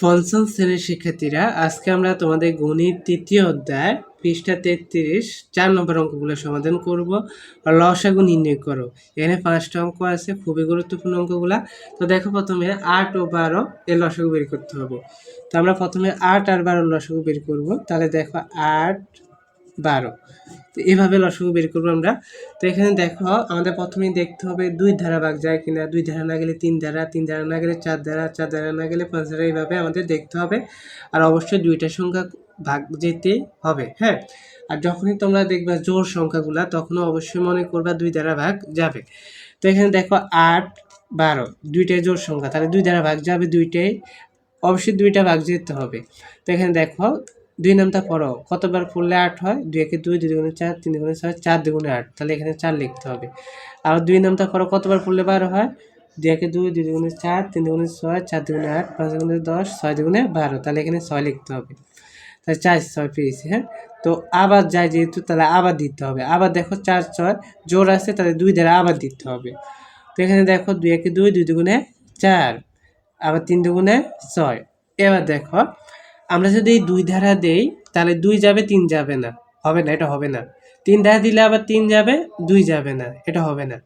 পঞ্চম শ্রেণীর শিক্ষার্থীরা, আজকে আমরা তোমাদের গণিত তৃতীয় অধ্যায় পৃষ্ঠা 33 4 নম্বর অঙ্কগুলো সমাধান করব। লসাগু নির্ণয় করো। এখানে 5টা অঙ্ক আছে, খুবই গুরুত্বপূর্ণ অঙ্কগুলা। তো দেখো, প্রথমে 8 ও 12 এর লসাগু বের করতে হবে। তো আমরা প্রথমে 8 আর 12 লসাগু বের করব। তাহলে দেখো 8 12, তো এভাবে লসাগু বের করবো আমরা। তো এখানে দেখো, আমাদের প্রথমেই দেখতে হবে 2 ধারা ভাগ যায় কিনা। 2 ধারা না গেলে 3 ধারা, 3 ধারা না গেলে 4 ধারা, 4 ধারা না গেলে 5 ধারা, এইভাবে আমাদের দেখতে হবে। আর অবশ্যই 2টা সংখ্যা ভাগ যেতে হবে, হ্যাঁ। আর যখনই তোমরা দেখবা জোড় সংখ্যাগুলা, তখনও অবশ্যই মনে করবা 2 ধারা ভাগ যাবে। তো এখানে দেখো 8 12 দুইটাই জোড় সংখ্যা, তাহলে 2 ধারা ভাগ যাবে, দুইটাই অবশ্যই 2টা ভাগ যেতে হবে। তো এখানে দেখো 2 নামটা পড়ো, কতবার পড়লে 8 হয়? 2 একে 2, 2 দুগুণে 4, 3 দুগুণে 6, 4 দুগুণে 8, তাহলে এখানে 4 লিখতে হবে। আর 2 নামটা পড়ো, কতবার পড়লে 12 হয়? 2 একে 2, 2 দুগুণে 4, 3 দুগুণে 6, 4 দুগুণে 8, 5 দুগুণে 10, 6 দুগুণে 12, তাহলে এখানে 6 লিখতে হবে। তাহলে 4 6 পেয়েছি, হ্যাঁ। তো আবার যায় যেহেতু, তাহলে আবার দিতে হবে। আবার দেখো 4 6 জোড় আছে, তাহলে 2 দ্বারা আবার দিতে হবে। তো এখানে দেখো 2 একে 2, 2 দুগুণে 4, আবার 3 দুগুণে 6। এবার দেখো, আমরা যদি এই 2 ধারা দেই, তাহলে 2 যাবে 3 যাবে না, হবে না, এটা হবে না। 3 ধারা দিলে আবার 3 যাবে, 2 যাবে না, এটা হবে না।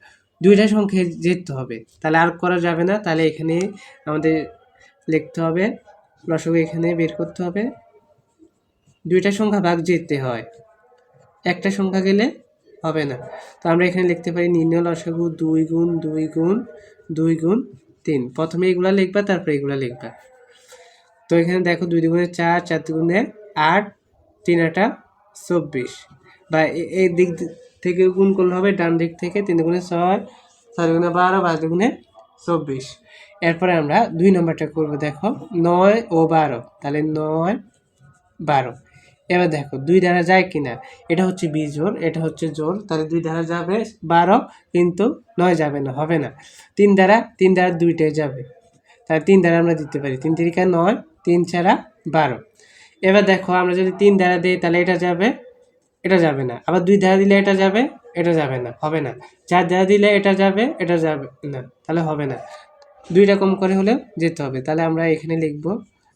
2টা সংখ্যা যেতে হবে, তাহলে আর করা যাবে না। তাহলে এখানে আমাদের লিখতে হবে, লসাগু এখানে বের করতে হবে। 2টা সংখ্যা ভাগ যেতে হয়, একটা সংখ্যা গেলে হবে না। তো আমরা এখানে লিখতে পারি নির্ণয় লসাগু 2 গুণ 2 গুণ 2 গুণ 3। প্রথমে এগুলা লিখবা, তারপরে এগুলা লিখবা। তো এখানে দেখো 2 দুগুণে 4, 4 দুগুণে 8, 3 আটা 24, বা এই দিক থেকে গুণ করলে হবে, ডান দিক থেকে। 3 দুগুণে 6, 6 দুগুণে 12, 5 দুগুণে 24। এরপরে আমরা 2 নম্বরটা করব। দেখো 9 ও 12, তাহলে 9 12। এবার দেখো 2 দ্বারা যায় কিনা, এটা হচ্ছে বিজোড়, এটা হচ্ছে জোড়, তাহলে 2 দ্বারা যাবে 12, কিন্তু 9 যাবে না, হবে না। 3 দ্বারা 2টাই যাবে, তাহলে 3 দ্বারা আমরা দিতে পারি। 3 তিরিকা 9, 3 ছাড়া 12। এবার দেখো, আমরা যদি 3 দ্বারা দিই, তাহলে এটা যাবে, এটা যাবে না। আবার 2 দ্বারা দিলে এটা যাবে, এটা যাবে না, হবে না। 4 দ্বারা দিলে এটা যাবে, এটা যাবে না, তাহলে হবে না। 2টা কম করে হলেও যেতে হবে। তাহলে আমরা এখানে লিখবো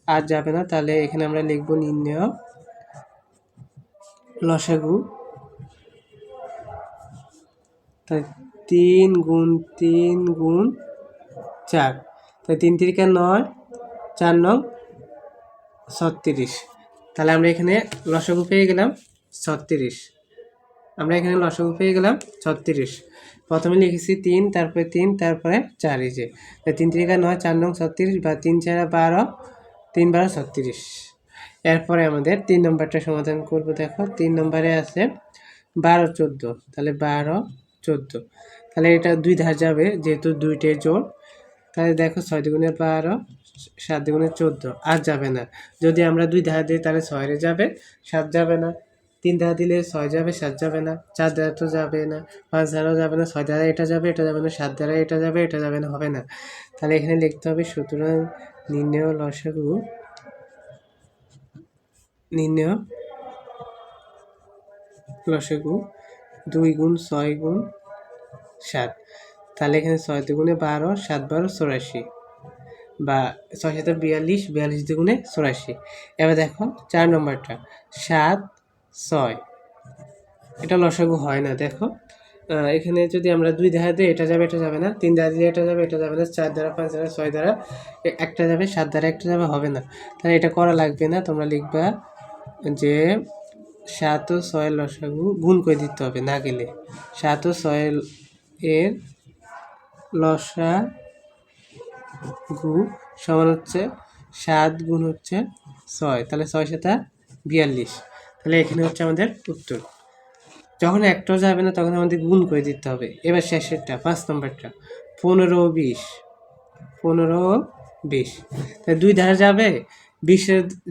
আর যাবে না, তাহলে এখানে আমরা লিখবো নির্ণয় লসাগু। তাই 3 গুণ 3 গুণ 4, তাই 3 তিরিকা 9, 4 নং 36। তাহলে আমরা এখানে লসাগু পেয়ে গেলাম 36। আমরা এখানে লসাগু পেয়ে গেলাম 36। প্রথমে লিখেছি 3, তারপরে 3, তারপরে 4, এই যে 3 তিরিকা 9, 4 নং 36, বা 3 4 12, 3 12 36। এরপরে আমাদের 3 নম্বরটা সমাধান করব। দেখো 3 নম্বরে আছে 12 14, তাহলে 12 14, তাহলে এটা 2 ধার যাবে, যেহেতু 2টাই জোড়। তাহলে দেখো 6 দুগুণে 12, 7 দুগুণে 14, আর যাবে না। যদি আমরা 2 ধার দিই, তাহলে 6 যাবে, 7 যাবে না। 3 ধারা দিলে 6 যাবে, 7 যাবে না। 4 দ্বারা তো যাবে না, 5 দ্বারাও যাবে না, 6 দ্বারা এটা যাবে, এটা যাবে না, 7 দ্বারা এটা যাবে, এটা যাবে না, হবে না। তাহলে এখানে লিখতে হবে, সুতরাং নির্ণয় লসাগু, নির্ণয় লসাগু 2 গুণ 6 গুণ 7। তাহলে এখানে 6 দুগুণে 12, 7 12 84, বা 6 7 42, 42 দুগুণে 84। এবার দেখো 4 নম্বরটা 7 6, এটা লসাগু হয় না। দেখো এখানে যদি আমরা 2 ধারা দিই, এটা যাবে, এটা যাবে না। 3 ধারা দিলে এটা যাবে, এটা যাবে না। 4 দ্বারা 5 দ্বারা 6 দ্বারা একটা যাবে, 7 দ্বারা একটা যাবে, হবে না। তাহলে এটা করা লাগবে না। তোমরা লিখবা যে 7 ও 6 লসাগু গুণ করে দিতে হবে, না গেলে 7 ও 6 এর লসাগু সমান হচ্ছে 7 গুণ হচ্ছে 6, তাহলে 6 7 42। তাহলে এখানে হচ্ছে আমাদের উত্তর। যখন একটাও যাবে না, তখন আমাদের গুণ করে দিতে হবে। এবার শেষেরটা 5 নম্বরটা 15 ও 20, 15 ও 20, তাহলে 2 ধারা যাবে, 20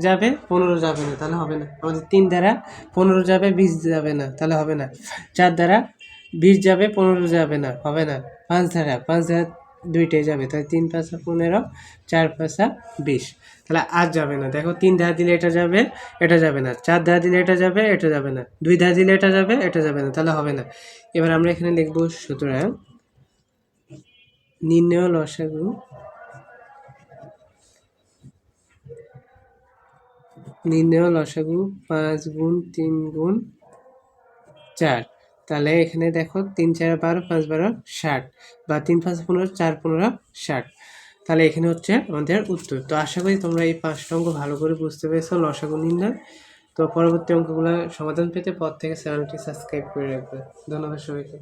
যাবে, 15 যাবে না, তাহলে হবে না। আমাদের 3 দ্বারা 15 যাবে, 20 যাবে না, তাহলে হবে না। 4 দ্বারা 20 যাবে, 15 যাবে না, হবে না। 5 দ্বারা 2টাই যাবে, তাহলে 3 5 15, 4 5 20, তাহলে আর যাবে না। দেখো 3 ধারা দিলে এটা যাবে, এটা যাবে না। 4 ধারা দিলে এটা যাবে, এটা যাবে না। 2 ধারা দিলে এটা যাবে, এটা যাবে না, তাহলে হবে না। এবার আমরা এখানে লিখবো, সুতরাং নির্ণয় লসাগু নির্ণয় লসাগু 5 গুণ 3 গুণ 4। তাহলে এখানে দেখো 3 4 12 5 12 60 বা 3 5 15 4 15 60। তাহলে এখানে হচ্ছে আমাদের উত্তর। তো আশা করি তোমরা এই 5টা অঙ্ক ভালো করে বুঝতে পেরেছো লসাগু নির্ণয়। তো পরবর্তী অঙ্কগুলো সমাধান পেতে পর থেকে চ্যানেলটি সাবস্ক্রাইব করে রাখবে। ধন্যবাদ সবাইকে।